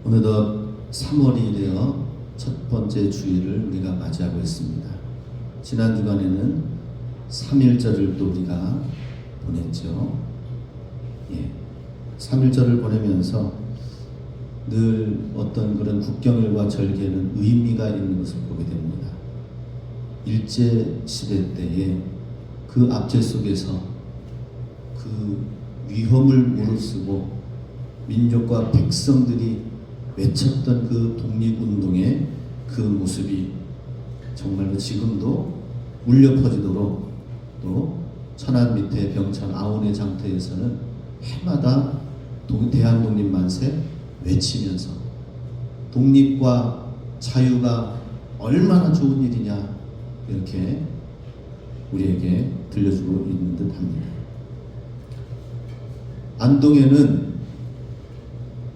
어느덧 3월이 되어 첫 번째 주일을 우리가 맞이하고 있습니다. 지난 주간에는 3.1절을 또 우리가 보냈죠. 3.1절을 보내면서 늘 어떤 그런 국경일과 절개는 의미가 있는 것을 보게 됩니다. 일제 시대 때에 그 압제 속에서 그 위험을 무릅쓰고 민족과 백성들이 외쳤던 그 독립운동의 그 모습이 정말로 지금도 울려 퍼지도록, 또 천안 밑에 병천 아운의 장터에서는 해마다 대한독립 만세 외치면서 독립과 자유가 얼마나 좋은 일이냐 이렇게 우리에게 들려주고 있는 듯 합니다. 안동에는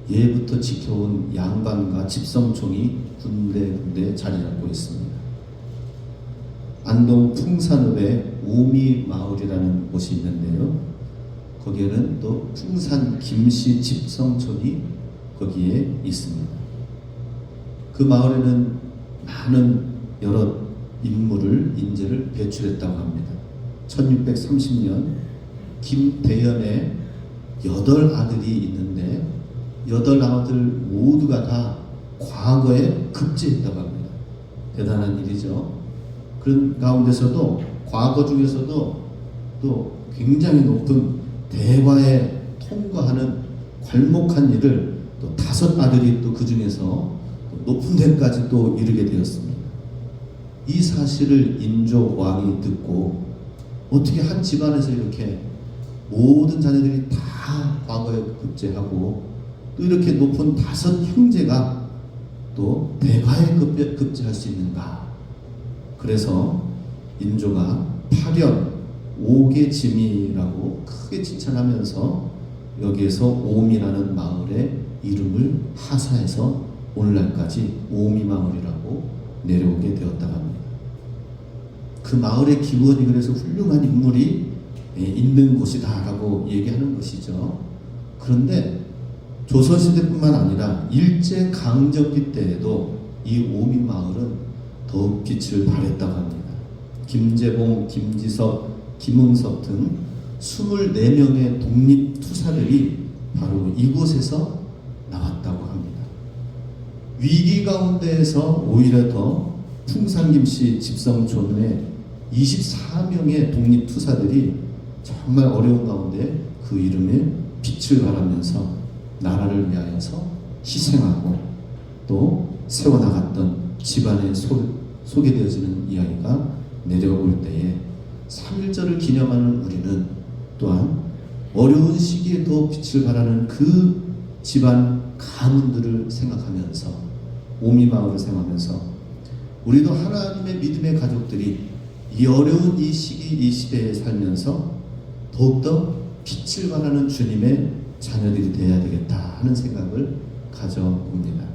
예부터 지켜온 양반과 집성총이 군데군데 자리 잡고 있습니다. 안동 풍산읍에 오미마을이라는 곳이 있는데요. 거기에는 또 풍산 김씨 집성촌이 거기에 있습니다. 그 마을에는 많은 여러 인재를 배출했다고 합니다. 1630년 김대연의 8아들이 있는데 8아들 모두가 다 과거에 급제했다고 합니다. 대단한 일이죠. 그런 가운데서도 과거 중에서도 또 굉장히 높은 대과에 통과하는 괄목한 일을 또 5아들이 또 그 중에서 높은 데까지 또 이르게 되었습니다. 이 사실을 인조 왕이 듣고 어떻게 한 집안에서 이렇게 모든 자녀들이 다 과거에 급제하고 또 이렇게 높은 5 형제가 또 대과에 급제할 수 있는가? 그래서 인조가 8연 5계짐이라고 크게 칭찬하면서 여기에서 오미라는 마을의 이름을 하사해서 오늘날까지 오미마을이라고 내려오게 되었다고 합니다. 그 마을의 기원이 그래서 훌륭한 인물이 있는 곳이다 라고 얘기하는 것이죠. 그런데 조선시대뿐만 아니라 일제강점기 때에도 이 오미마을은 더욱 빛을 발했다고 합니다. 김재봉, 김지석, 김응석 등 24명의 독립투사들이 바로 이곳에서 나왔다고 합니다. 위기 가운데에서 오히려 더 풍산김씨 집성촌의 24명의 독립투사들이 정말 어려운 가운데 그 이름에 빛을 발하면서 나라를 위하여서 희생하고 또 세워나갔던 집안에 소개되어지는 이야기가 내려올 때에 3.1절을 기념하는 우리는 또한 어려운 시기에도 빛을 발하는 그 집안 가문들을 생각하면서 오미마을을 생각하면서 우리도 하나님의 믿음의 가족들이 이 어려운 이 시기 이 시대에 살면서 더욱더 빛을 발하는 주님의 자녀들이 되어야 되겠다 하는 생각을 가져봅니다.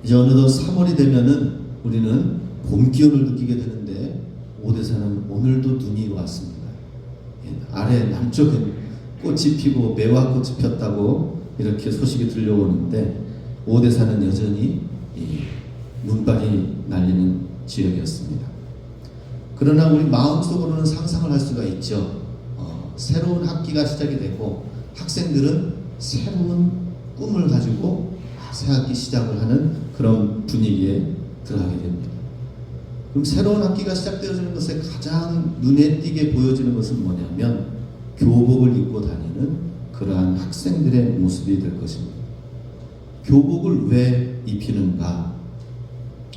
이제 어느덧 3월이 되면은 우리는 봄 기온을 느끼게 되는데 오대산은 오늘도 눈이 왔습니다. 아래 남쪽은 꽃이 피고 매화꽃이 폈다고 이렇게 소식이 들려오는데 오대산은 여전히 눈발이 날리는 지역이었습니다. 그러나 우리 마음속으로는 상상을 할 수가 있죠. 새로운 학기가 시작이 되고 학생들은 새로운 꿈을 가지고 새 학기 시작을 하는 그런 분위기에 들어가게 됩니다. 그럼 새로운 학기가 시작되어지는 것에 가장 눈에 띄게 보여지는 것은 뭐냐면 교복을 입고 다니는 그러한 학생들의 모습이 될 것입니다. 교복을 왜 입히는가?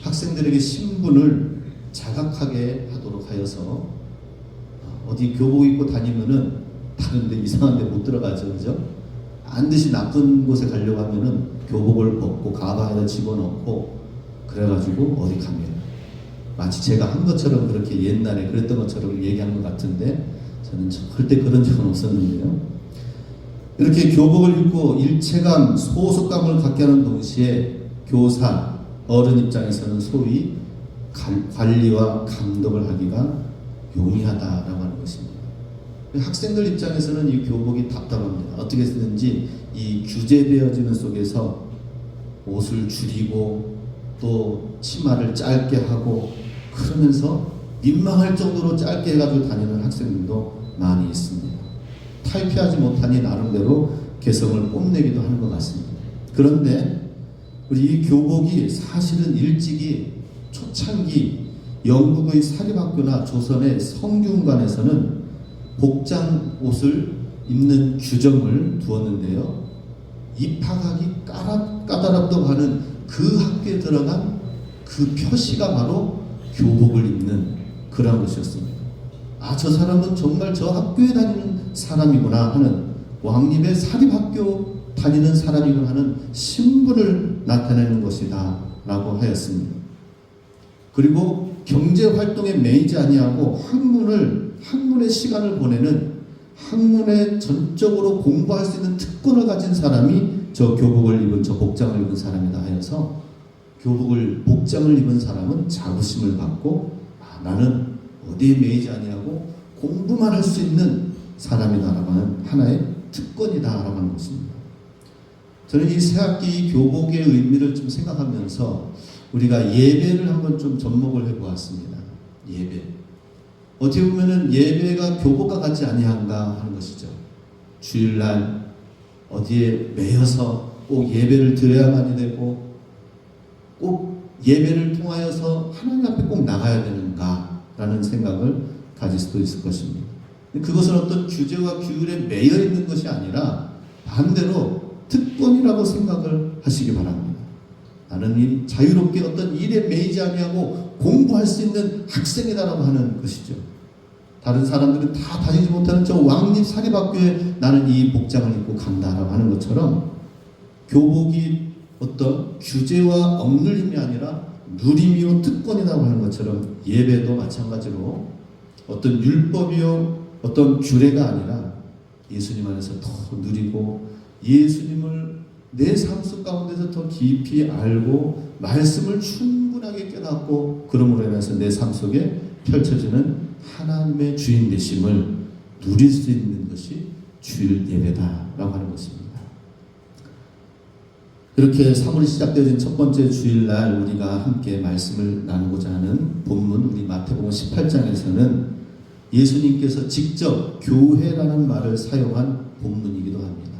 학생들에게 신분을 자각하게 하도록 하여서 어디 교복 입고 다니면은 다른데 이상한 데 못 들어가죠. 그죠? 반드시 나쁜 곳에 가려고 하면은 교복을 벗고 가방에다 집어넣고 그래가지고 어디 갑니다. 마치 제가 한 것처럼 그렇게 옛날에 그랬던 것처럼 얘기하는 것 같은데 저는 절대 그런 적은 없었는데요. 이렇게 교복을 입고 일체감, 소속감을 갖게 하는 동시에 교사, 어른 입장에서는 소위 관리와 감독을 하기가 용이하다라고 하는 것입니다. 학생들 입장에서는 이 교복이 답답합니다. 어떻게 쓰든지 이 규제되어지는 속에서 옷을 줄이고 또 치마를 짧게 하고 그러면서 민망할 정도로 짧게 해가지고 다니는 학생들도 많이 있습니다. 탈피하지 못하니 나름대로 개성을 뽐내기도 하는 것 같습니다. 그런데 우리 이 교복이 사실은 일찍이 초창기 영국의 사립학교나 조선의 성균관에서는 복장 옷을 입는 규정을 두었는데요. 입학하기 까다롭다고 하는 그 학교에 들어간 그 표시가 바로 교복을 입는 그런 것이었습니다. 아, 저 사람은 정말 저 학교에 다니는 사람이구나 하는, 왕립의 사립학교 다니는 사람이구나 하는 신분을 나타내는 것이다 라고 하였습니다. 그리고 경제활동에 매이지 아니하고 학문의 시간을 보내는, 학문에 전적으로 공부할 수 있는 특권을 가진 사람이 저 교복을 입은, 저 복장을 입은 사람이다 하여서 복장을 입은 사람은 자부심을 갖고, 아, 나는 어디에 매이지 아니하고 공부만 할 수 있는 사람이다라고 하는 하나의 특권이다라고 하는 것입니다. 저는 이 새학기 교복의 의미를 좀 생각하면서 우리가 예배를 한번 좀 접목을 해보았습니다. 예배. 어떻게 보면은 예배가 교복과 같지 아니한가 하는 것이죠. 주일날 어디에 매여서 꼭 예배를 드려야만이 되고 꼭 예배를 통하여서 하나님 앞에 꼭 나가야 되는가 라는 생각을 가질 수도 있을 것입니다. 그것은 어떤 규제와 규율에 매여 있는 것이 아니라 반대로 특권이라고 생각을 하시기 바랍니다. 나는 이 자유롭게 어떤 일에 매이지 아니하고 공부할 수 있는 학생이다라고 하는 것이죠. 다른 사람들은 다 다니지 못하는 저 왕립 사립학교에 나는 이 복장을 입고 간다라고 하는 것처럼 교복이 어떤 규제와 억눌림이 아니라 누림이요 특권이라고 하는 것처럼 예배도 마찬가지로 어떤 율법이요 어떤 규례가 아니라 예수님 안에서 더 누리고 예수님을 내 삶 속 가운데서 더 깊이 알고 말씀을 충분하게 깨닫고 그러므로 인해서 내 삶 속에 펼쳐지는 하나님의 주인 되심을 누릴 수 있는 것이 주일 예배다라고 하는 것입니다. 이렇게 3월이 시작되어진 첫 번째 주일날 우리가 함께 말씀을 나누고자 하는 본문, 우리 마태복음 18장에서는 예수님께서 직접 교회라는 말을 사용한 본문이기도 합니다.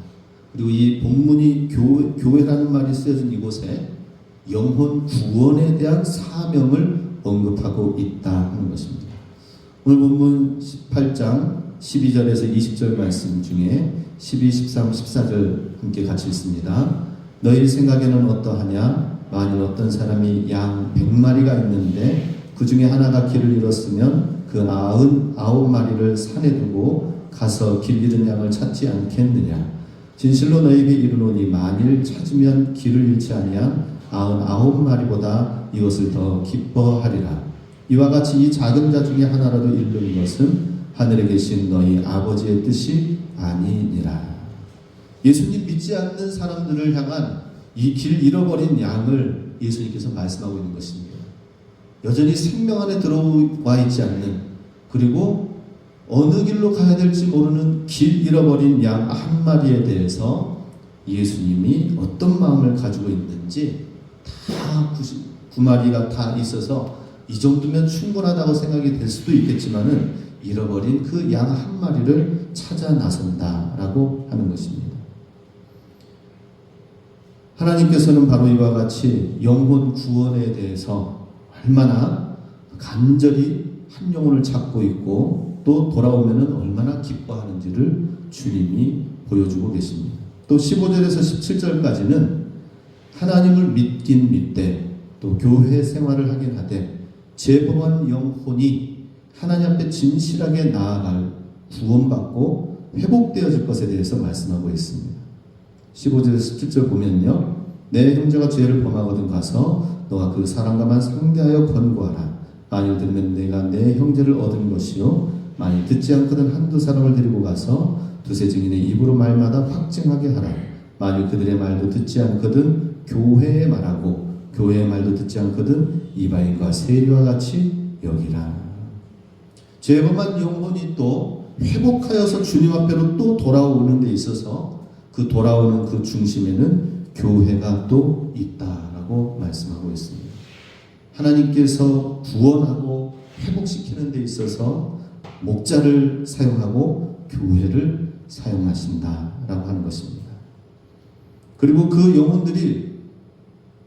그리고 이 본문이 교회라는 말이 쓰여진 이곳에 영혼 구원에 대한 사명을 언급하고 있다 하는 것입니다. 오늘 본문 18장 12절에서 20절 말씀 중에 12, 13, 14절 함께 같이 읽습니다. 너희 생각에는 어떠하냐? 만일 어떤 사람이 양 100마리가 있는데 그 중에 하나가 길을 잃었으면 그 99마리를 산에 두고 가서 길 잃은 양을 찾지 않겠느냐? 진실로 너희에게 이르노니 만일 찾으면 길을 잃지 아니한 99마리보다 이것을 더 기뻐하리라. 이와 같이 이 작은 자 중에 하나라도 잃는 것은 하늘에 계신 너희 아버지의 뜻이 아니니라. 예수님 믿지 않는 사람들을 향한 이 길 잃어버린 양을 예수님께서 말씀하고 있는 것입니다. 여전히 생명 안에 들어와 있지 않는, 그리고 어느 길로 가야 될지 모르는 길 잃어버린 양 한 마리에 대해서 예수님이 어떤 마음을 가지고 있는지, 다 99마리가 다 있어서 이 정도면 충분하다고 생각이 될 수도 있겠지만은 잃어버린 그 양 한 마리를 찾아 나선다라고 하는 것입니다. 하나님께서는 바로 이와 같이 영혼 구원에 대해서 얼마나 간절히 한 영혼을 찾고 있고 또 돌아오면은 얼마나 기뻐하는지를 주님이 보여주고 계십니다. 또 15절에서 17절까지는 하나님을 믿긴 믿되 또 교회 생활을 하긴 하되 죄범한 영혼이 하나님 앞에 진실하게 나아갈 구원받고 회복되어질 것에 대해서 말씀하고 있습니다. 15절에서 17절 보면요, 내 형제가 죄를 범하거든 가서 너가 그 사람과만 상대하여 권고하라. 만일 들으면 내가 내 형제를 얻은 것이요 만일 듣지 않거든 한두 사람을 데리고 가서 두세 증인의 입으로 말마다 확증하게 하라. 만일 그들의 말도 듣지 않거든 교회의 말하고 교회의 말도 듣지 않거든 이방인과 세리와 같이 여기라. 죄범한 영혼이 또 회복하여서 주님 앞에로 또 돌아오는 데 있어서 그 돌아오는 그 중심에는 교회가 또 있다라고 말씀하고 있습니다. 하나님께서 구원하고 회복시키는 데 있어서 목자를 사용하고 교회를 사용하신다라고 하는 것입니다. 그리고 그 영혼들이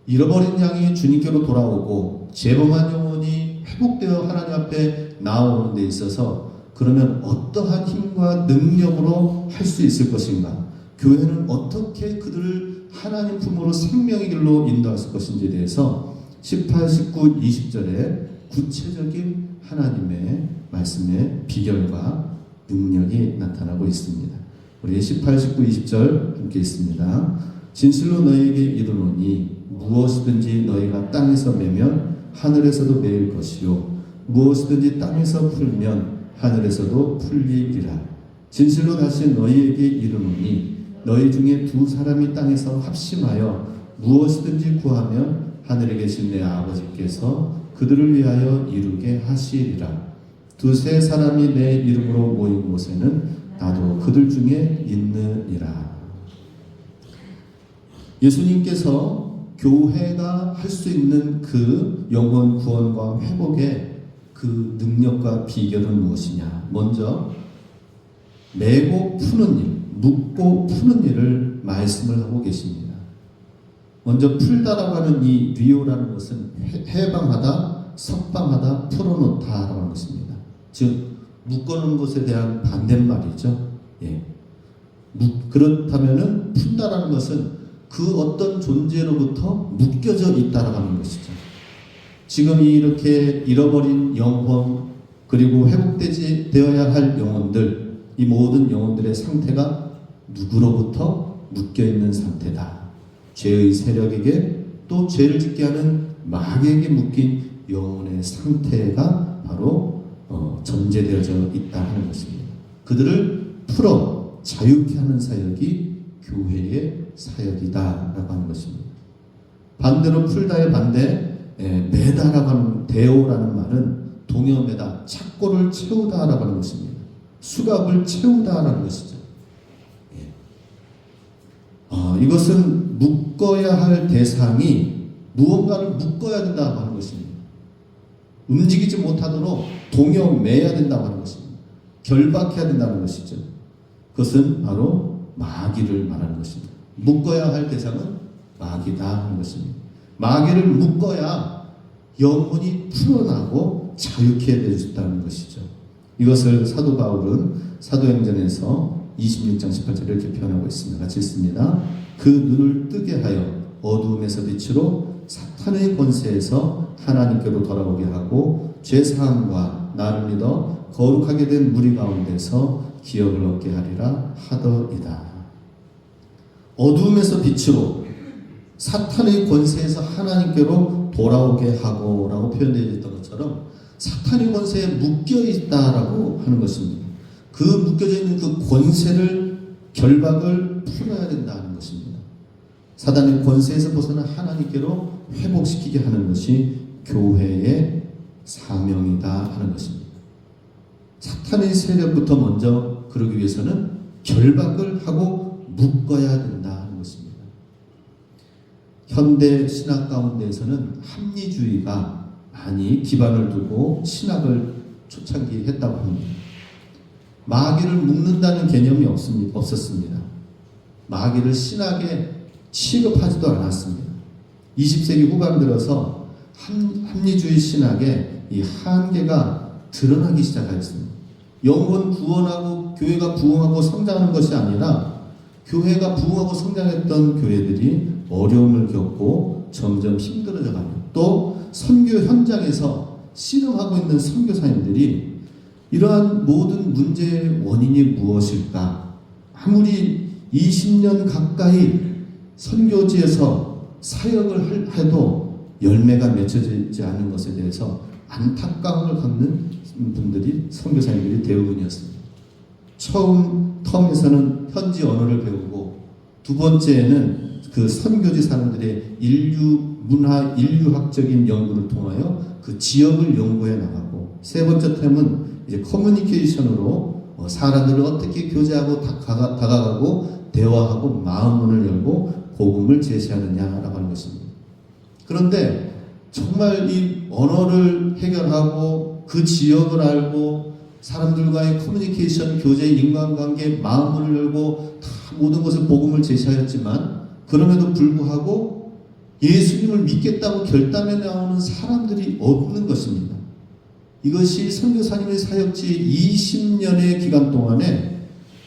잃어버린 양이 주님께로 돌아오고 재범한 영혼이 회복되어 하나님 앞에 나오는 데 있어서 그러면 어떠한 힘과 능력으로 할 수 있을 것인가? 교회는 어떻게 그들을 하나님 품으로 생명의 길로 인도할 것인지에 대해서 18, 19, 20절에 구체적인 하나님의 말씀의 비결과 능력이 나타나고 있습니다. 우리 18, 19, 20절 함께 있습니다. 진실로 너희에게 이르노니 무엇이든지 너희가 땅에서 매면 하늘에서도 매일 것이요 무엇이든지 땅에서 풀면 하늘에서도 풀리리라. 진실로 다시 너희에게 이르노니 너희 중에 두 사람이 땅에서 합심하여 무엇이든지 구하면 하늘에 계신 내 아버지께서 그들을 위하여 이루게 하시리라. 두세 사람이 내 이름으로 모인 곳에는 나도 그들 중에 있느니라. 예수님께서 교회가 할 수 있는 그 영혼 구원과 회복의 그 능력과 비결은 무엇이냐? 먼저 매고 푸는 일, 묶고 푸는 일을 말씀을 하고 계십니다. 먼저 풀다라고 하는 이 리오라는 것은 해방하다, 석방하다, 풀어놓다라고 하는 것입니다. 즉 묶어놓은 것에 대한 반대말이죠. 예. 그렇다면은 푼다라는 것은 그 어떤 존재로부터 묶여져 있다라고 하는 것이죠. 지금 이렇게 잃어버린 영혼 그리고 회복되지 되어야 할 영혼들, 이 모든 영혼들의 상태가 누구로부터 묶여있는 상태다. 죄의 세력에게 또 죄를 짓게 하는 마귀에게 묶인 영혼의 상태가 바로 전제되어져 있다 하는 것입니다. 그들을 풀어 자유케 하는 사역이 교회의 사역이다라고 하는 것입니다. 반대로 풀다의 반대, 매다라고 하는 데오라는 말은 동여매다, 착고를 채우다라고 하는 것입니다. 수갑을 채우다라는 것이죠. 이것은 묶어야 할 대상이 무언가를 묶어야 된다고 하는 것입니다. 움직이지 못하도록 동여매야 된다고 하는 것입니다. 결박해야 된다는 것이죠. 그것은 바로 마귀를 말하는 것입니다. 묶어야 할 대상은 마귀다 하는 것입니다. 마귀를 묶어야 영혼이 풀어나고 자유케 되어준다는 것이죠. 이것을 사도 바울은 사도행전에서 26장 18절에 이렇게 표현하고 있습니다. 같이 읽습니다. 그 눈을 뜨게 하여 어두움에서 빛으로 사탄의 권세에서 하나님께로 돌아오게 하고 죄사함과 나를 믿어 거룩하게 된 무리 가운데서 기업을 얻게 하리라 하더이다. 어두움에서 빛으로 사탄의 권세에서 하나님께로 돌아오게 하고 라고 표현되어 있던 것처럼 사탄의 권세에 묶여 있다라고 하는 것입니다. 그 묶여져 있는 그 권세를 결박을 풀어야 된다는 것입니다. 사단의 권세에서 벗어나 하나님께로 회복시키게 하는 것이 교회의 사명이다 하는 것입니다. 사탄의 세력부터 먼저 그러기 위해서는 결박을 하고 묶어야 된다 하는 것입니다. 현대 신학 가운데에서는 합리주의가 많이 기반을 두고 신학을 초창기에 했다고 합니다. 마귀를 묶는다는 개념이 없었습니다. 마귀를 신학에 취급하지도 않았습니다. 20세기 후반 들어서 합리주의 신학의 이 한계가 드러나기 시작했습니다. 영혼 구원하고 교회가 부흥하고 성장하는 것이 아니라 교회가 부흥하고 성장했던 교회들이 어려움을 겪고 점점 힘들어져가며 또 선교 현장에서 씨름하고 있는 선교사님들이 이러한 모든 문제의 원인이 무엇일까? 아무리 20년 가까이 선교지에서 사역을 해도 열매가 맺혀지지 않는 것에 대해서 안타까움을 갖는 분들이 선교사님들이 대부분이었습니다. 처음 텀에서는 현지 언어를 배우고 두 번째에는 그 선교지 사람들의 문화, 인류학적인 연구를 통하여 그 지역을 연구해 나가고 세 번째 템은 이제 커뮤니케이션으로 사람들을 어떻게 교제하고 다가가고 대화하고 마음문을 열고 복음을 제시하느냐라고 하는 것입니다. 그런데 정말 이 언어를 해결하고 그 지역을 알고 사람들과의 커뮤니케이션, 교제, 인간관계, 마음문을 열고 다 모든 것을 복음을 제시하였지만 그럼에도 불구하고 예수님을 믿겠다고 결단해 나오는 사람들이 없는 것입니다. 이것이 선교사님의 사역지 20년의 기간 동안에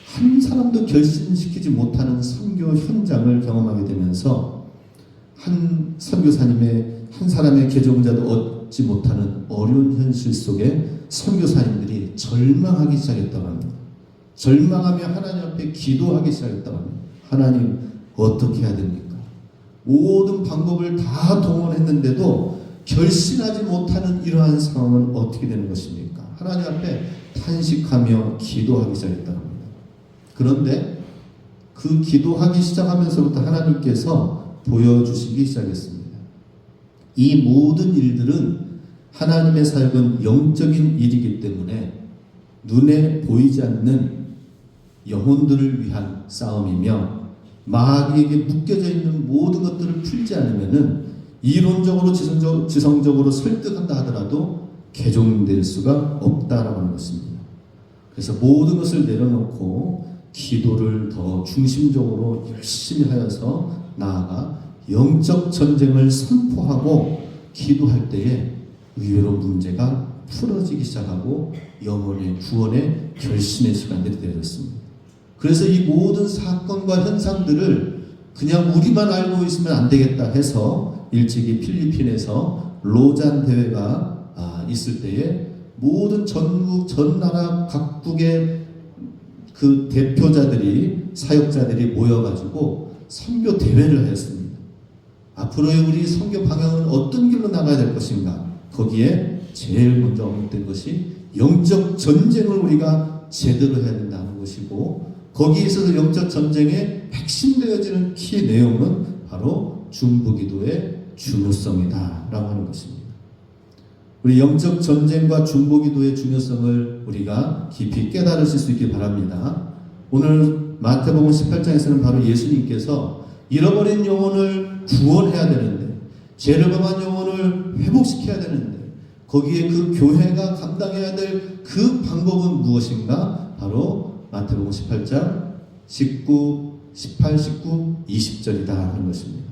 한 사람도 결심시키지 못하는 선교 현장을 경험하게 되면서 한 선교사님의 한 사람의 개종자도 얻지 못하는 어려운 현실 속에 선교사님들이 절망하기 시작했다고 합니다. 절망하며 하나님 앞에 기도하기 시작했다고 합니다. 하나님 어떻게 해야 됩니까? 모든 방법을 다 동원했는데도 결심하지 못하는 이러한 상황은 어떻게 되는 것입니까? 하나님 앞에 탄식하며 기도하기 시작했다고 합니다. 그런데 그 기도하기 시작하면서부터 하나님께서 보여주시기 시작했습니다. 이 모든 일들은 하나님의 사역은 영적인 일이기 때문에 눈에 보이지 않는 영혼들을 위한 싸움이며 마귀에게 묶여져 있는 모든 것들을 풀지 않으면은 이론적으로 지성적으로 설득한다 하더라도 개종될 수가 없다라고 하는 것입니다. 그래서 모든 것을 내려놓고 기도를 더 중심적으로 열심히 하여서 나아가 영적 전쟁을 선포하고 기도할 때에 의외로 문제가 풀어지기 시작하고 영혼의 구원의 결심의 시간들이 되어졌습니다. 그래서 이 모든 사건과 현상들을 그냥 우리만 알고 있으면 안 되겠다 해서 일찍이 필리핀에서 로잔 대회가 있을 때에 모든 전국 전 나라 각국의 그 대표자들이 사역자들이 모여가지고 선교 대회를 하였습니다. 앞으로의 우리 선교 방향은 어떤 길로 나가야 될 것인가? 거기에 제일 먼저 언급된 것이 영적 전쟁을 우리가 제대로 해야 된다는 것이고 거기에 있어서 영적 전쟁의 핵심되어지는 키 내용은 바로 중보기도의 중요성이다 라고 하는 것입니다. 우리 영적 전쟁과 중보기도의 중요성을 우리가 깊이 깨달으실 수 있길 바랍니다. 오늘 마태복음 18장에서는 바로 예수님께서 잃어버린 영혼을 구원해야 되는데 죄를 범한 영혼을 회복시켜야 되는데 거기에 그 교회가 감당해야 될 그 방법은 무엇인가? 바로 마태복음 18장 19, 18, 19, 20절이다 하는 것입니다.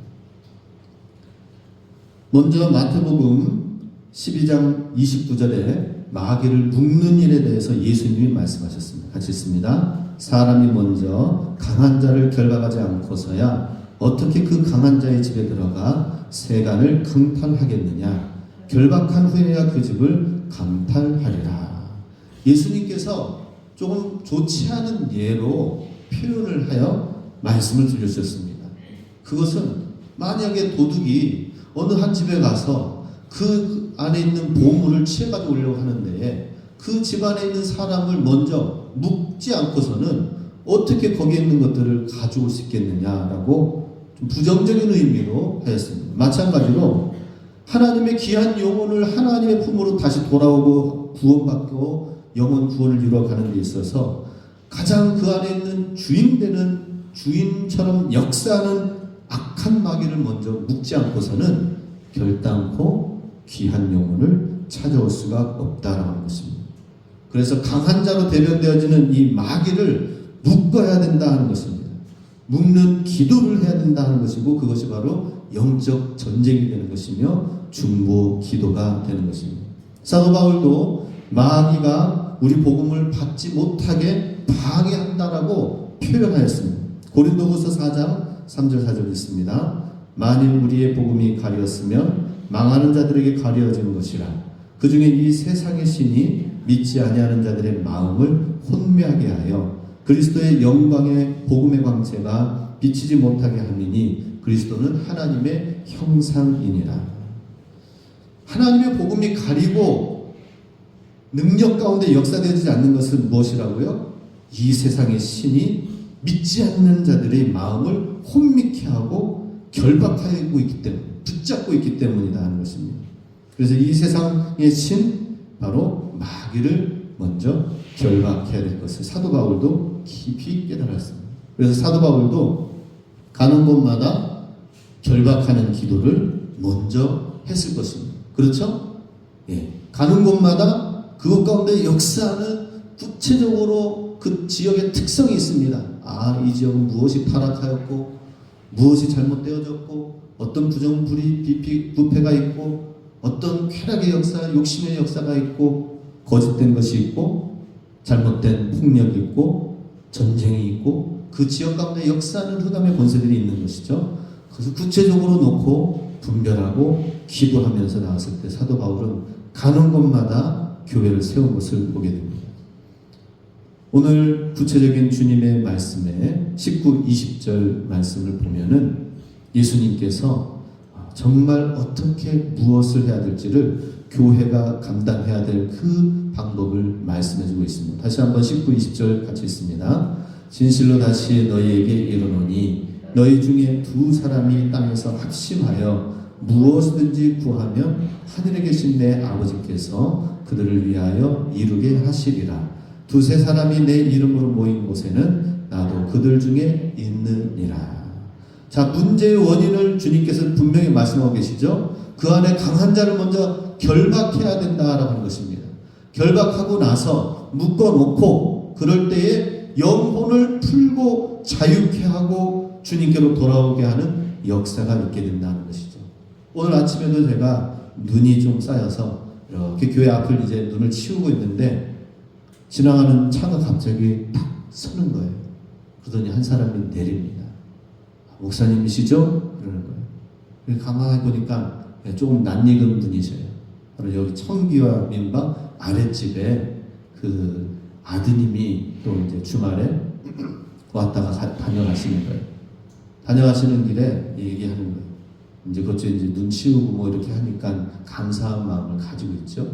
먼저 마태복음 12장 29절에 마귀를 묶는 일에 대해서 예수님이 말씀하셨습니다. 같이 읽습니다. 사람이 먼저 강한 자를 결박하지 않고서야 어떻게 그 강한 자의 집에 들어가 세간을 강탈하겠느냐? 결박한 후에야 그 집을 강탈하리라. 예수님께서 조금 좋지 않은 예로 표현을 하여 말씀을 들려주셨습니다. 그것은 만약에 도둑이 어느 한 집에 가서 그 안에 있는 보물을 취해가지고 오려고 하는데 그 집 안에 있는 사람을 먼저 묶지 않고서는 어떻게 거기에 있는 것들을 가져올 수 있겠느냐라고 좀 부정적인 의미로 하였습니다. 마찬가지로 하나님의 귀한 영혼을 하나님의 품으로 다시 돌아오고 구원받고 영혼 구원을 이루어가는 데 있어서 가장 그 안에 있는 주인되는 주인처럼 역사하는 악한 마귀를 먼저 묶지 않고서는 결단코 귀한 영혼을 찾아올 수가 없다라는 것입니다. 그래서 강한 자로 대변되어지는 이 마귀를 묶어야 된다 하는 것입니다. 묶는 기도를 해야 된다 하는 것이고 그것이 바로 영적 전쟁이 되는 것이며 중보 기도가 되는 것입니다. 사도 바울도 마귀가 우리 복음을 받지 못하게 방해한다라고 표현하였습니다. 고린도후서 4장 3절 4절 있습니다. 만일 우리의 복음이 가렸으면 망하는 자들에게 가려진 것이라. 그 중에 이 세상의 신이 믿지 아니하는 자들의 마음을 혼미하게 하여 그리스도의 영광의 복음의 광채가 비치지 못하게 함이니 그리스도는 하나님의 형상이니라. 하나님의 복음이 가리고 능력 가운데 역사되지 않는 것은 무엇이라고요? 이 세상의 신이 믿지 않는 자들의 마음을 혼미케 하고 결박하고 있기 때문에 붙잡고 있기 때문이다 하는 것입니다. 그래서 이 세상의 신 바로 마귀를 먼저 결박해야 될 것을 사도 바울도 깊이 깨달았습니다. 그래서 사도 바울도 가는 곳마다 결박하는 기도를 먼저 했을 것입니다. 그렇죠? 예. 가는 곳마다 그곳 가운데 역사하는 구체적으로 그 지역의 특성이 있습니다. 아, 이 지역은 무엇이 타락하였고 무엇이 잘못되어졌고 어떤 부패가 있고 어떤 쾌락의 역사, 욕심의 역사가 있고 거짓된 것이 있고 잘못된 폭력이 있고 전쟁이 있고 그 지역 가운데 역사하는 흑암의 권세들이 있는 것이죠. 그래서 구체적으로 놓고 분별하고 기도하면서 나왔을 때 사도 바울은 가는 곳마다 교회를 세운 것을 보게 됩니다. 오늘 구체적인 주님의 말씀에 19, 20절 말씀을 보면은 예수님께서 정말 어떻게 무엇을 해야 될지를 교회가 감당해야 될 그 방법을 말씀해주고 있습니다. 다시 한번 19, 20절 같이 있습니다. 진실로 다시 너희에게 이르노니 너희 중에 두 사람이 땅에서 합심하여 무엇이든지 구하면 하늘에 계신 내 아버지께서 그들을 위하여 이루게 하시리라. 두세 사람이 내 이름으로 모인 곳에는 나도 그들 중에 있느니라. 자, 문제의 원인을 주님께서 분명히 말씀하고 계시죠. 그 안에 강한 자를 먼저 결박해야 된다라고 하는 것입니다. 결박하고 나서 묶어놓고 그럴 때에 영혼을 풀고 자유케 하고 주님께로 돌아오게 하는 역사가 있게 된다는 것이죠. 오늘 아침에도 제가 눈이 좀 쌓여서 이렇게 교회 앞을 이제 눈을 치우고 있는데 지나가는 차가 갑자기 탁 서는 거예요. 그러더니 한 사람이 내립니다. 목사님이시죠? 그러는 거예요. 가만히 보니까 조금 낯익은 분이셔요. 바로 여기 청기와 민박 아랫집에 그 아드님이 또 이제 주말에 왔다가 다녀가시는 거예요. 다녀가시는 길에 얘기하는 거예요. 이제 그것도 이제 눈 치우고 뭐 이렇게 하니까 감사한 마음을 가지고 있죠.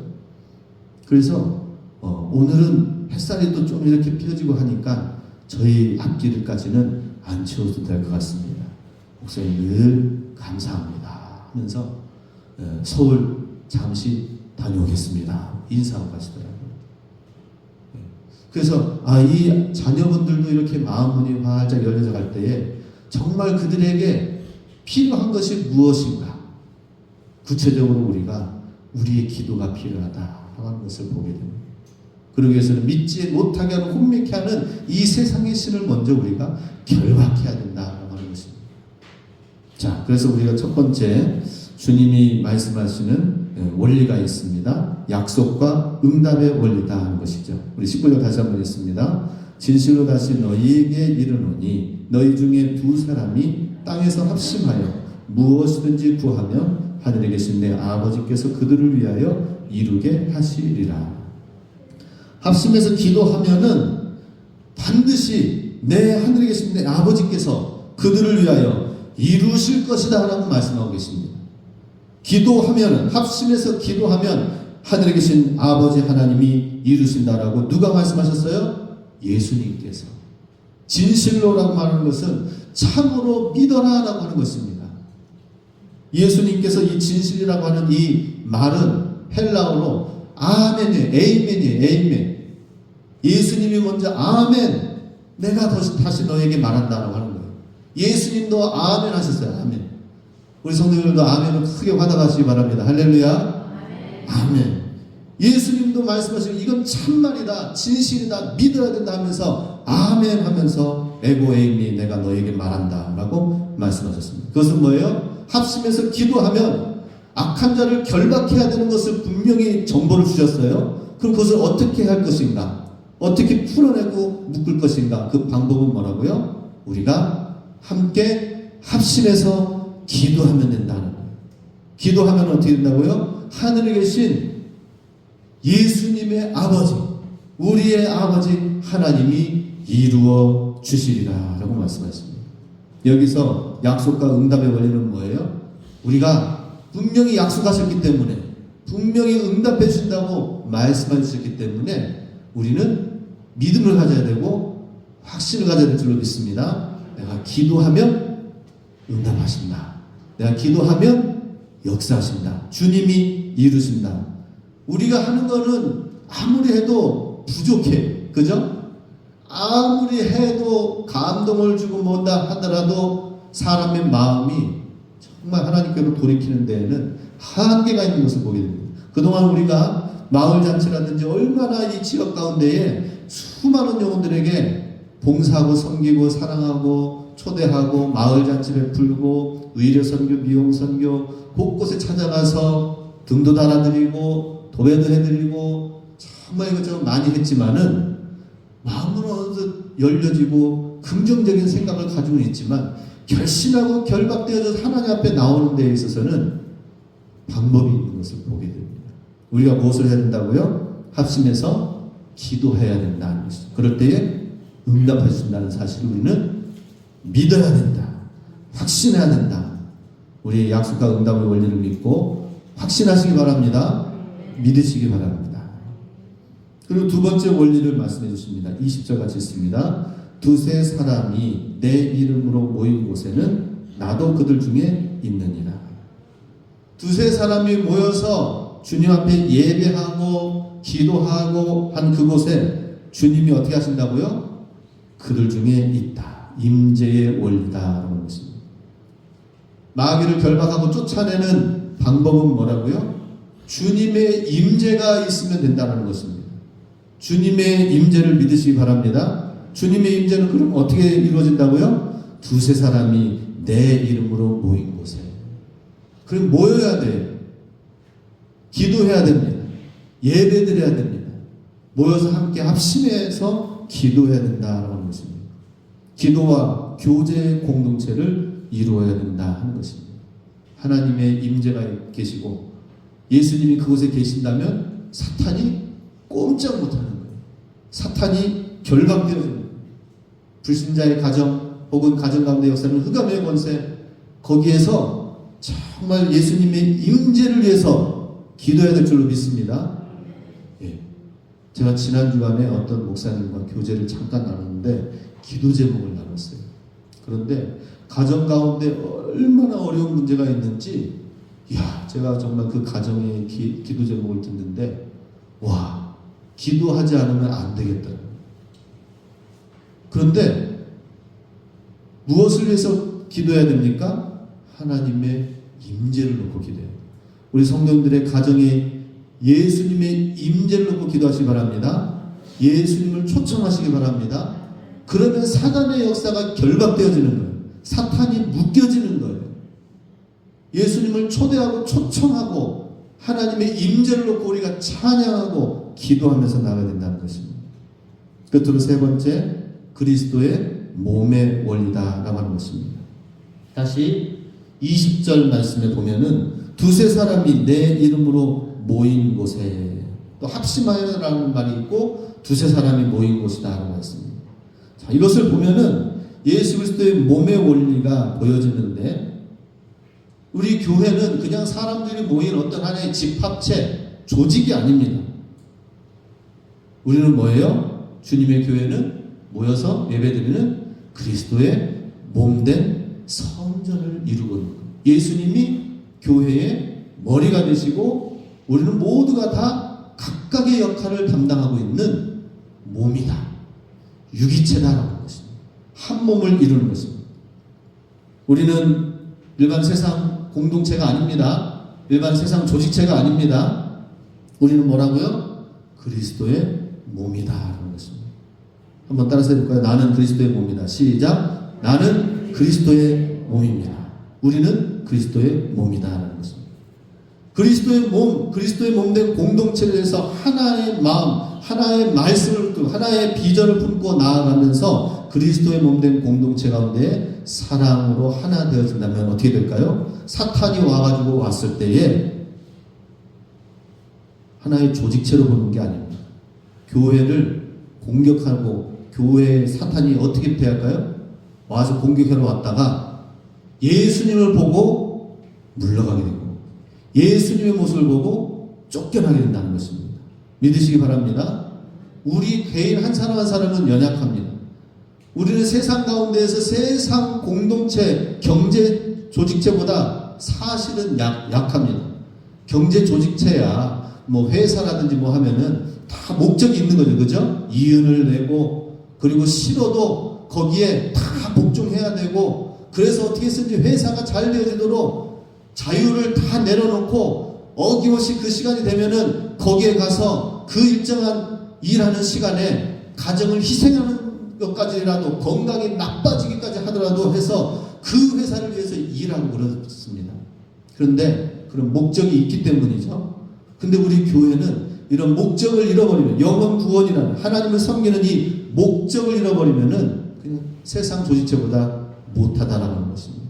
그래서 오늘은 햇살이 또 좀 이렇게 피어지고 하니까 저희 앞길까지는 안 치워도 될 것 같습니다. 목사님 늘 감사합니다 하면서 서울 잠시 다녀오겠습니다 인사하고 가시더라고요. 그래서 이 자녀분들도 이렇게 마음문이 활짝 열려져 갈 때에 정말 그들에게 필요한 것이 무엇인가 구체적으로 우리가 우리의 기도가 필요하다라고 하는 것을 보게 됩니다. 그러기 위해서는 믿지 못하게 하고 혼미케 하는 이 세상의 신을 먼저 우리가 결박해야 된다라고 하는 것입니다. 자, 그래서 우리가 첫 번째 주님이 말씀하시는 원리가 있습니다. 약속과 응답의 원리다 하는 것이죠. 우리 19절 다시 한번 읽습니다. 진실로 다시 너희에게 이르노니 너희 중에 두 사람이 땅에서 합심하여 무엇이든지 구하면 하늘에 계신 내 아버지께서 그들을 위하여 이루게 하시리라. 합심해서 기도하면은 반드시 내 하늘에 계신 내 아버지께서 그들을 위하여 이루실 것이다 라고 말씀하고 계십니다. 기도하면, 합심해서 기도하면 하늘에 계신 아버지 하나님이 이루신다라고 누가 말씀하셨어요? 예수님께서. 진실로라고 말하는 것은 참으로 믿어라 라고 하는 것입니다. 예수님께서 이 진실이라고 하는 이 말은 헬라어로 아멘이에요. 에이멘이에요. 에이멘. 예수님이 먼저 아멘, 내가 다시 너에게 말한다라고 하는 거예요. 예수님도 아멘 하셨어요. 아멘. 우리 성도님들도 아멘을 크게 받아가시기 바랍니다. 할렐루야. 아멘. 예수님도 말씀하시고 이건 참말이다, 진실이다, 믿어야 된다 하면서 아멘 하면서 에고에이미 내가 너에게 말한다 라고 말씀하셨습니다. 그것은 뭐예요? 합심해서 기도하면 악한 자를 결박해야 되는 것을 분명히 정보를 주셨어요. 그럼 그것을 어떻게 할 것인가? 어떻게 풀어내고 묶을 것인가? 그 방법은 뭐라고요? 우리가 함께 합심해서 기도하면 된다는 거예요. 기도하면 어떻게 된다고요? 하늘에 계신 예수님의 아버지, 우리의 아버지 하나님이 이루어 주시리라 라고 말씀하십니다. 여기서 약속과 응답의 원리는 뭐예요? 우리가 분명히 약속하셨기 때문에, 분명히 응답해 주신다고 말씀해 주셨기 때문에 우리는 믿음을 가져야 되고 확신을 가져야 될 줄로 믿습니다. 내가 기도하면 응답하신다. 내가 기도하면 역사하신다. 주님이 이루신다. 우리가 하는 거는 아무리 해도 부족해. 그죠? 아무리 해도 감동을 주고 뭐다 하더라도 사람의 마음이 정말 하나님께로 돌이키는 데에는 한계가 있는 것을 보게 됩니다. 그동안 우리가 마을잔치라든지 얼마나 이 지역 가운데에 수많은 영혼들에게 봉사하고 섬기고 사랑하고 초대하고 마을잔치를 베풀고 의료선교, 미용선교 곳곳에 찾아가서 등도 달아드리고 도배도 해드리고 정말 이것저것 많이 했지만은 마음은 어느덧 열려지고 긍정적인 생각을 가지고 있지만 결심하고 결박되어서 하나님 앞에 나오는 데에 있어서는 방법이 있는 것을 보게 됩니다. 우리가 무엇을 해야 된다고요? 합심해서 기도해야 된다는 것이죠. 그럴 때에 응답해 준다는 사실을 우리는 믿어야 된다. 확신해야 된다. 우리의 약속과 응답의 원리를 믿고 확신하시기 바랍니다. 믿으시기 바랍니다. 그리고 두 번째 원리를 말씀해 주십니다. 20절 같이 있습니다. 두세 사람이 내 이름으로 모인 곳에는 나도 그들 중에 있느니라. 두세 사람이 모여서 주님 앞에 예배하고 기도하고 한 그곳에 주님이 어떻게 하신다고요? 그들 중에 있다. 임재의 원리다라는 것입니다. 마귀를 결박하고 쫓아내는 방법은 뭐라고요? 주님의 임재가 있으면 된다는 것입니다. 주님의 임재를 믿으시기 바랍니다. 주님의 임재는 그럼 어떻게 이루어진다고요? 두세 사람이 내 이름으로 모인 곳에. 그럼 모여야 돼요. 기도해야 됩니다. 예배드려야 됩니다. 모여서 함께 합심해서 기도해야 된다는 것입니다. 기도와 교제의 공동체를 이루어야 된다 하는 것입니다. 하나님의 임재가 계시고 예수님이 그곳에 계신다면 사탄이 꼼짝 못하는 거예요. 사탄이 결박되어지는 거예요. 불신자의 가정 혹은 가정 가운데 역사는 흑암의 권세, 거기에서 정말 예수님의 임재를 위해서 기도해야 될 줄로 믿습니다. 예. 제가 지난 주간에 어떤 목사님과 교제를 잠깐 나눴는데 기도 제목을 나눴어요. 그런데 가정 가운데 얼마나 어려운 문제가 있는지, 제가 정말 그 가정의 기도 제목을 듣는데, 기도하지 않으면 안 되겠다. 그런데 무엇을 위해서 기도해야 됩니까? 하나님의 임재를 놓고 기도해요. 우리 성도님들의 가정에 예수님의 임재를 놓고 기도하시기 바랍니다. 예수님을 초청하시기 바랍니다. 그러면 사단의 역사가 결박되어지는 거예요. 사탄이 묶여지는 거예요. 예수님을 초대하고 초청하고 하나님의 임재를 놓고 우리가 찬양하고 기도하면서 나가야 된다는 것입니다. 끝으로 세 번째, 그리스도의 몸의 원리다라고 하는 것입니다. 다시 20절 말씀에 보면은 두세 사람이 내 이름으로 모인 곳에, 또 합심하여라는 말이 있고 두세 사람이 모인 곳이다라고 했습니다. 자, 이것을 보면은 예수 그리스도의 몸의 원리가 보여지는데, 우리 교회는 그냥 사람들이 모인 어떤 하나의 집합체, 조직이 아닙니다. 우리는 뭐예요? 주님의 교회는 모여서 예배드리는 그리스도의 몸된 성전을 이루고 있는 거예요. 예수님이 교회의 머리가 되시고 우리는 모두가 다 각각의 역할을 담당하고 있는 몸이다. 유기체다라는 것입니다. 한 몸을 이루는 것입니다. 우리는 일반 세상 공동체가 아닙니다. 일반 세상 조직체가 아닙니다. 우리는 뭐라고요? 그리스도의 몸이다라는 것입니다. 한번 따라서 해볼까요? 나는 그리스도의 몸이다. 시작. 나는 그리스도의 몸입니다. 우리는 그리스도의 몸이다라는 것입니다. 그리스도의 몸, 그리스도의 몸된 공동체를 해서 하나의 마음, 하나의 말씀을, 하나의 비전을 품고 나아가면서 그리스도의 몸된 공동체 가운데 사랑으로 하나 되어진다면 어떻게 될까요? 사탄이 와가지고 왔을 때에 하나의 조직체로 보는 게 아닙니다. 교회를 공격하고 교회에 사탄이 어떻게 대할까요? 와서 공격하러 왔다가 예수님을 보고 물러가게 되고 예수님의 모습을 보고 쫓겨나게 된다는 것입니다. 믿으시기 바랍니다. 우리 개인 한 사람 한 사람은 연약합니다. 우리는 세상 가운데에서 세상 공동체, 경제 조직체보다 사실은 약합니다. 경제 조직체야 뭐 회사라든지 뭐 하면은 다 목적이 있는 거죠. 그죠? 이윤을 내고 그리고 싫어도 거기에 다 복종해야 되고, 그래서 어떻게 쓰는지 회사가 잘 되어지도록 자유를 다 내려놓고 어김없이 그 시간이 되면은 거기에 가서 그 일정한 일하는 시간에 가정을 희생하는 것까지라도, 건강이 나빠지기까지 하더라도 해서 그 회사를 위해서 일하고 그렇습니다. 그런데 그런 목적이 있기 때문이죠. 근데 우리 교회는 이런 목적을 잃어버리면, 영혼 구원이라는 하나님을 섬기는 이 목적을 잃어버리면은 그냥 세상 조직체보다 못하다라는 것입니다.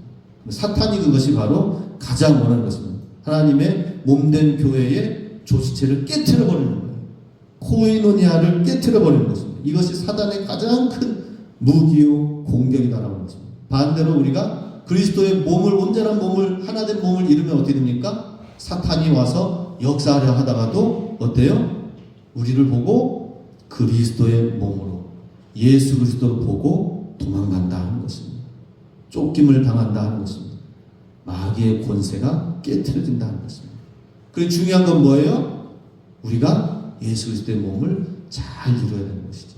사탄이 그것이 바로 가장 원하는 것입니다. 하나님의 몸된 교회의 조직체를 깨트려 버리는 거예요. 코이노니아를 깨트려 버리는 것입니다. 이것이 사단의 가장 큰 무기요 공격이다라는 것입니다. 반대로 우리가 그리스도의 몸을, 온전한 몸을, 하나된 몸을 잃으면 어떻게 됩니까? 사탄이 와서 역사하려 하다가도 어때요? 우리를 보고 그리스도의 몸으로, 예수 그리스도를 보고 도망간다 하는 것입니다. 쫓김을 당한다 하는 것입니다. 마귀의 권세가 깨트려진다 하는 것입니다. 그리고 중요한 건 뭐예요? 우리가 예수 그리스도의 몸을 잘 이루어야 되는 것이죠.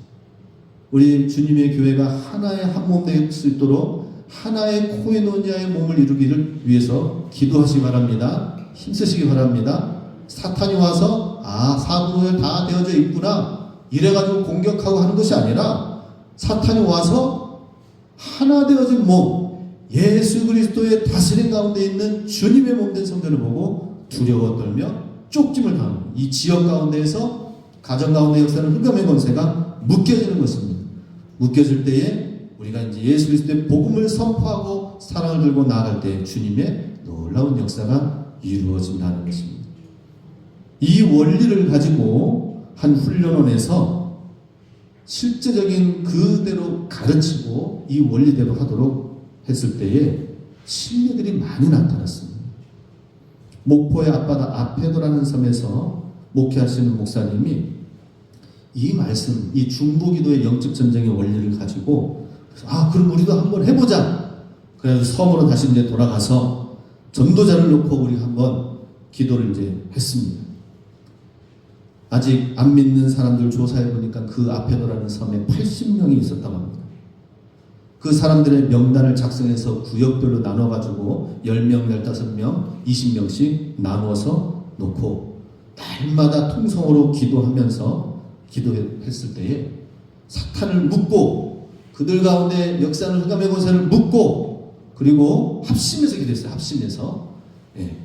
우리 주님의 교회가 하나의 한 몸 될 수 있도록 하나의 코이노니아의 몸을 이루기를 위해서 기도하시기 바랍니다. 힘쓰시기 바랍니다. 사탄이 와서 사분오열 다 되어져 있구나 이래가지고 공격하고 하는 것이 아니라, 사탄이 와서 하나 되어진 몸, 예수 그리스도의 다스림 가운데 있는 주님의 몸된 성전을 보고 두려워 떨며 쫓김을 당하는, 이 지역 가운데에서 가정 가운데 역사는 흑암의 권세가 묶여지는 것입니다. 묶여질 때에 우리가 이제 예수 그리스도의 복음을 선포하고 사랑을 들고 나아갈 때 주님의 놀라운 역사가 이루어진다는 것입니다. 이 원리를 가지고 한 훈련원에서 실제적인 그대로 가르치고 이 원리대로 하도록 했을 때에 신뢰들이 많이 나타났습니다. 목포의 앞바다 아페도라는 섬에서 목회하시는 목사님이 이 말씀, 이 중보기도의 영적 전쟁의 원리를 가지고 그럼 우리도 한번 해보자. 그래서 섬으로 다시 이제 돌아가서 전도자를 놓고 우리 한번 기도를 이제 했습니다. 아직 안 믿는 사람들 조사해 보니까 그 아페도라는 섬에 80명이 있었다고 합니다. 그 사람들의 명단을 작성해서 구역별로 나눠가지고 10명, 15명, 20명씩 나누어서 놓고 날마다 통성으로 기도하면서 기도했을 때에 사탄을 묶고 그들 가운데 역사는 흑암의 권세를 묶고 그리고 합심해서 기도했어요. 합심해서.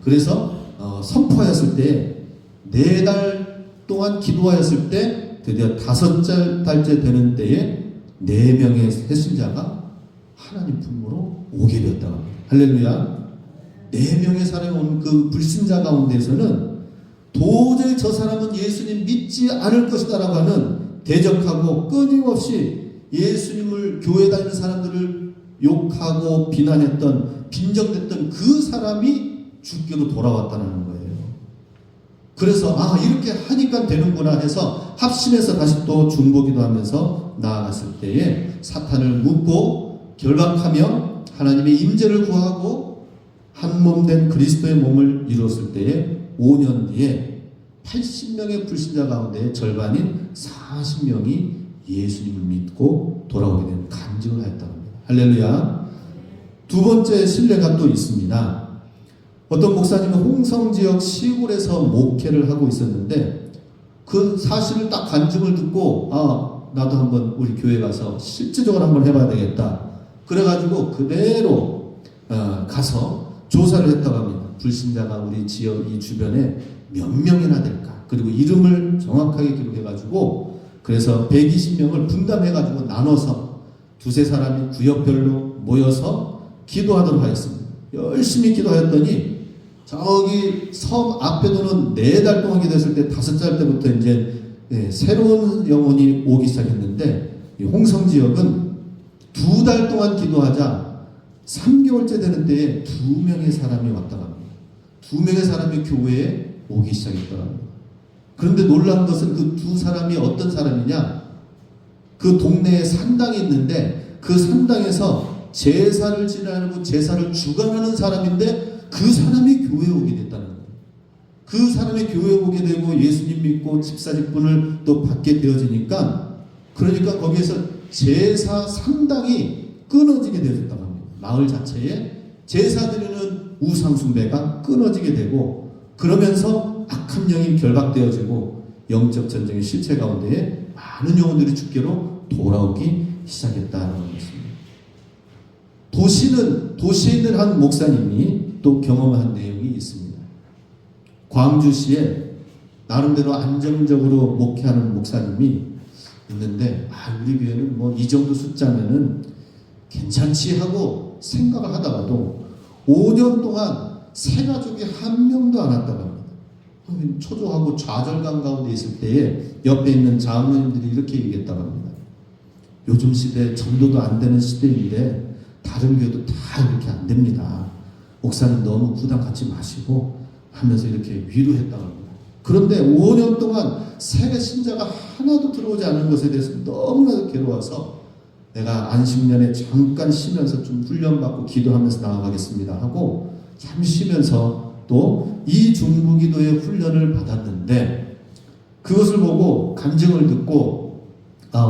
그래서 선포하였을 때 4달 동안 기도하였을 때 드디어 5달째 되는 때에 4명의 새신자가 하나님 품으로 오게 되었다고 합니다. 할렐루야. 4명의 사람이 온 그 불신자 가운데에서는 도저히 저 사람은 예수님 믿지 않을 것이다 라고 하는 대적하고 끊임없이 예수님을 교회 다니는 사람들을 욕하고 비난했던, 빈정댔던 그 사람이 주께로 돌아왔다는 거예요. 그래서 이렇게 하니까 되는구나 해서 합심해서 다시 또 중보기도 하면서 나아갔을 때에 사탄을 묶고 결박하며 하나님의 임재를 구하고 한 몸 된 그리스도의 몸을 이루었을 때에 5년 뒤에 80명의 불신자 가운데 절반인 40명이 예수님을 믿고 돌아오게 된 간증을 하였다고 합니다. 할렐루야. 두 번째 신뢰가 또 있습니다. 어떤 목사님은 홍성 지역 시골에서 목회를 하고 있었는데 그 사실을 딱 간증을 듣고 나도 한번 우리 교회 가서 실제적으로 한번 해봐야 되겠다. 그래가지고 그대로 가서 조사를 했다고 합니다. 불신자가 우리 지역 이 주변에 몇 명이나 될까? 그리고 이름을 정확하게 기록해가지고 그래서 120명을 분담해가지고 나눠서 두세 사람이 구역별로 모여서 기도하도록 하였습니다. 열심히 기도하였더니 저기 섬 앞에도는 4달 동안 기도했을 때 5달 때부터 이제 새로운 영혼이 오기 시작했는데 이 홍성 지역은 2달 동안 기도하자 3개월째 되는 때에 2명의 사람이 왔다고 합니다. 2명의 사람이 교회에 오기 시작했다고 합니다. 그런데 놀라운 것은 그 2 사람이 어떤 사람이냐, 그 동네에 산당이 있는데 그 산당에서 제사를 지내고 제사를 주관하는 사람인데 그 사람이 교회에 오게 됐다는 거예요. 그 사람이 교회에 오게 되고 예수님 믿고 집사 직분을 또 받게 되어지니까, 그러니까 거기에서 제사 상당이 끊어지게 되었다고 합니다. 마을 자체에 제사 드리는 우상 숭배가 끊어지게 되고, 그러면서 악한 영이 결박되어지고 영적 전쟁의 실체 가운데에 많은 영혼들이 주께로 돌아오기 시작했다는 것입니다. 도시에 있는 한 목사님이 또 경험한 내용이 있습니다. 광주시에 나름대로 안정적으로 목회하는 목사님이 있는데, 우리 교회는 뭐 이 정도 숫자면은 괜찮지 하고 생각을 하다가도 5년 동안 새 가족이 한 명도 안 왔다고 합니다. 초조하고 좌절감 가운데 있을 때에 옆에 있는 장로님들이 이렇게 얘기했다고 합니다. 요즘 시대 전도도 안 되는 시대인데 다른 교회도 다 이렇게 안 됩니다. 목사님 너무 부담 갖지 마시고 하면서 이렇게 위로했다고 합니다. 그런데 5년 동안 새 신자가 하나도 들어오지 않은 것에 대해서 너무나도 괴로워서 내가 안식년에 잠깐 쉬면서 좀 훈련받고 기도하면서 나아가겠습니다 하고 잠시 쉬면서 또 이 중부기도의 훈련을 받았는데, 그것을 보고 간증을 듣고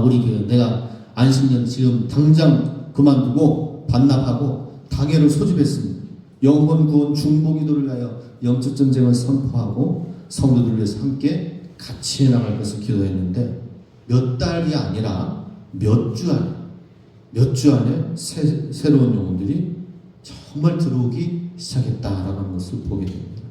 우리 교회 내가 안식년 지금 당장 그만두고 반납하고 당회를 소집했습니다. 영혼 구원 중보기도를 위하여 영적 전쟁을 선포하고 성도들을 위해서 함께 같이 해나갈 것을 기도했는데, 몇 달이 아니라 몇 주 안에 새로운 영혼들이 정말 들어오기 시작했다라는 것을 보게 됩니다.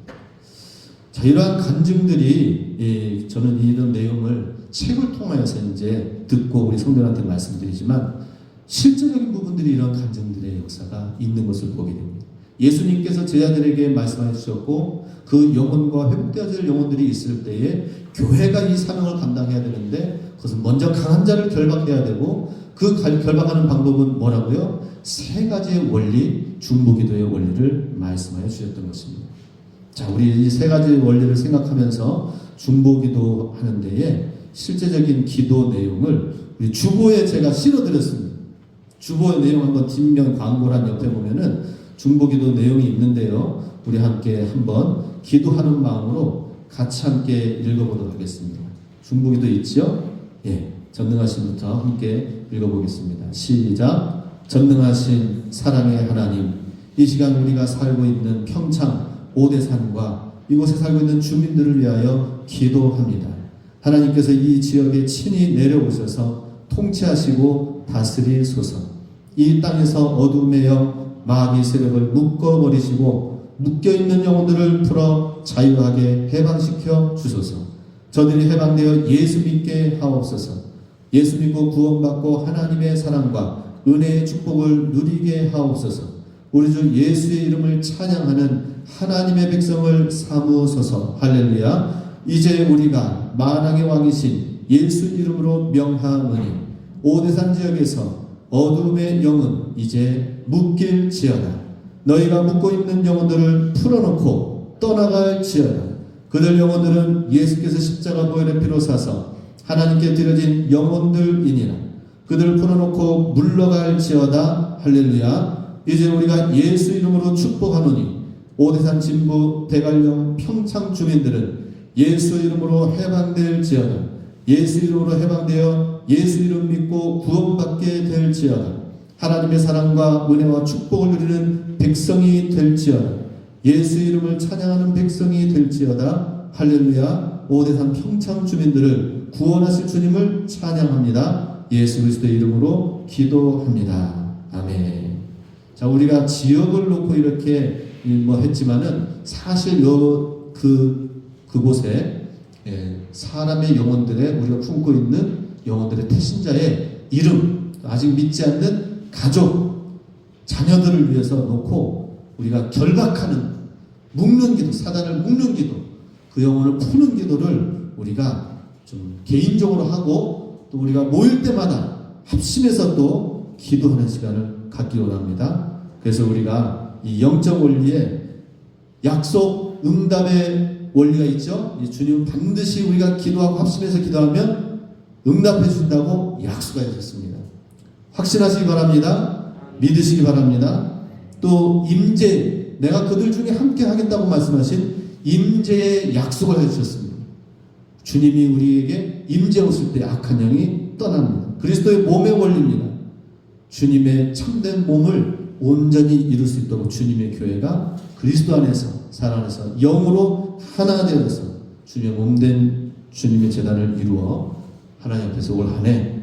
자, 이러한 간증들이 저는 이런 내용을 책을 통하여서 이제 듣고 우리 성도들한테 말씀드리지만, 실제적인 부분들이 이런 간증들의 역사가 있는 것을 보게 됩니다. 예수님께서 제자들에게 말씀해 주셨고, 그 영혼과 회복되어질 영혼들이 있을 때에 교회가 이 사명을 감당해야 되는데, 그것은 먼저 강한 자를 결박해야 되고, 그 결박하는 방법은 뭐라고요? 세 가지의 원리, 중보기도의 원리를 말씀하여 주셨던 것입니다. 자, 우리 이 세 가지 원리를 생각하면서 중보기도 하는 데에 실제적인 기도 내용을 우리 주보에 제가 실어드렸습니다. 주보의 내용 한번 뒷면 광고란 옆에 보면은 중보기도 내용이 있는데요. 우리 함께 한번 기도하는 마음으로 같이 함께 읽어보도록 하겠습니다. 중보기도 있죠? 예, 전능하신부터 함께 읽어보겠습니다. 시작. 전능하신 사랑의 하나님, 이 시간 우리가 살고 있는 평창 오대산과 이곳에 살고 있는 주민들을 위하여 기도합니다. 하나님께서 이 지역에 친히 내려오셔서 통치하시고 다스리소서. 이 땅에서 어둠의 영, 마귀 세력을 묶어버리시고 묶여있는 영혼들을 풀어 자유하게 해방시켜 주소서. 저들이 해방되어 예수 믿게 하옵소서. 예수 믿고 구원받고 하나님의 사랑과 은혜의 축복을 누리게 하옵소서. 우리 주 예수의 이름을 찬양하는 하나님의 백성을 삼으소서. 할렐루야. 이제 우리가 만왕의 왕이신 예수 이름으로 명하노니 오대산 지역에서 어둠의 영은 이제 묶일지어다. 너희가 묶고 있는 영혼들을 풀어놓고 떠나갈지어다. 그들 영혼들은 예수께서 십자가 보혈의 피로 사서 하나님께 드려진 영혼들이니라. 그들을 풀어놓고 물러갈지어다. 할렐루야. 이제 우리가 예수 이름으로 축복하노니 오대산 진부 대관령 평창 주민들은 예수 이름으로 해방될지어다. 예수 이름으로 해방되어 예수 이름 믿고 구원받게 될지어다. 하나님의 사랑과 은혜와 축복을 누리는 백성이 될지어다. 예수 이름을 찬양하는 백성이 될지어다. 할렐루야. 오대산 평창 주민들을 구원하실 주님을 찬양합니다. 예수 그리스도의 이름으로 기도합니다. 아멘. 자, 우리가 지역을 놓고 이렇게 했지만은 사실 그곳에 사람의 영혼들의 우리가 품고 있는 영혼들의 태신자의 이름, 아직 믿지 않는 가족, 자녀들을 위해서 놓고 우리가 결박하는, 묶는 기도, 사단을 묶는 기도, 그 영혼을 푸는 기도를 우리가 좀 개인적으로 하고 또 우리가 모일 때마다 합심해서 또 기도하는 시간을 갖기 원합니다. 그래서 우리가 이 영적 원리에 약속, 응답의 원리가 있죠. 주님은 반드시 우리가 기도하고 합심해서 기도하면 응답해 준다고 약속해 주셨습니다. 확신하시기 바랍니다. 믿으시기 바랍니다. 또 임재, 내가 그들 중에 함께 하겠다고 말씀하신 임재의 약속을 해주셨습니다. 주님이 우리에게 임재 오실 때 악한 영이 떠납니다. 그리스도의 몸의 원리입니다. 주님의 참된 몸을 온전히 이룰 수 있도록 주님의 교회가 그리스도 안에서 살아내서 영으로 하나 되어서 주님의 몸된 주님의 제단을 이루어 하나님 앞에서 올 한 해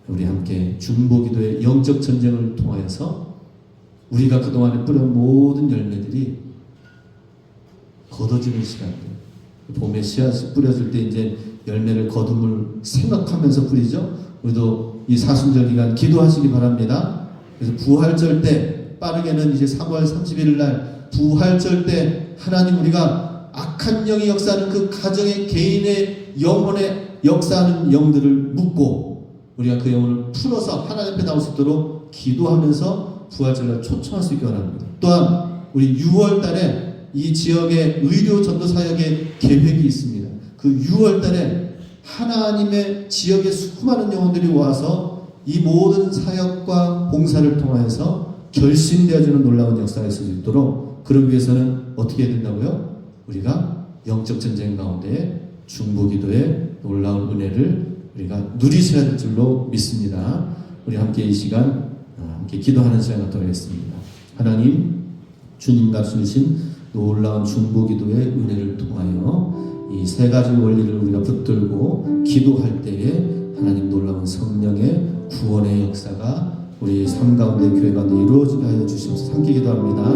우리 함께 중보기도의 영적 전쟁을 통하여서 우리가 그동안에 뿌린 모든 열매들이 걷어지는 시간들, 봄에 씨앗이 뿌려질 때 이제 열매를 거둠을 생각하면서 뿌리죠. 우리도 이 사순절 기간 기도하시기 바랍니다. 그래서 부활절 때 빠르게는 이제 3월 31일 날 부활절 때 하나님 우리가 악한 영이 역사하는 그 가정의 개인의 영혼에 역사하는 영들을 묶고 우리가 그 영혼을 풀어서 하나님 앞에 나올 수 있도록 기도하면서 부활절날 초청할 수 있게 원합니다. 또한 우리 6월 달에 이 지역의 의료 전도 사역의 계획이 있습니다. 그 6월 달에 하나님의 지역의 수많은 영혼들이 와서 이 모든 사역과 봉사를 통하여서 결신되어지는 놀라운 역사가 있을 수 있도록 그러기 위해서는 어떻게 해야 된다고요? 우리가 영적 전쟁 가운데 중보기도의 놀라운 은혜를 우리가 누리셔야 될 줄로 믿습니다. 우리 함께 이 시간 함께 기도하는 시간 갖도록 하겠습니다. 하나님, 주님과 주신 놀라운 중보기도의 은혜를 통하여 이 세 가지 원리를 우리가 붙들고 기도할 때에 하나님 놀라운 성령의 구원의 역사가 우리 삶 가운데 교회 가운데 이루어지게 하여 주시옵소서. 함께 기도합니다.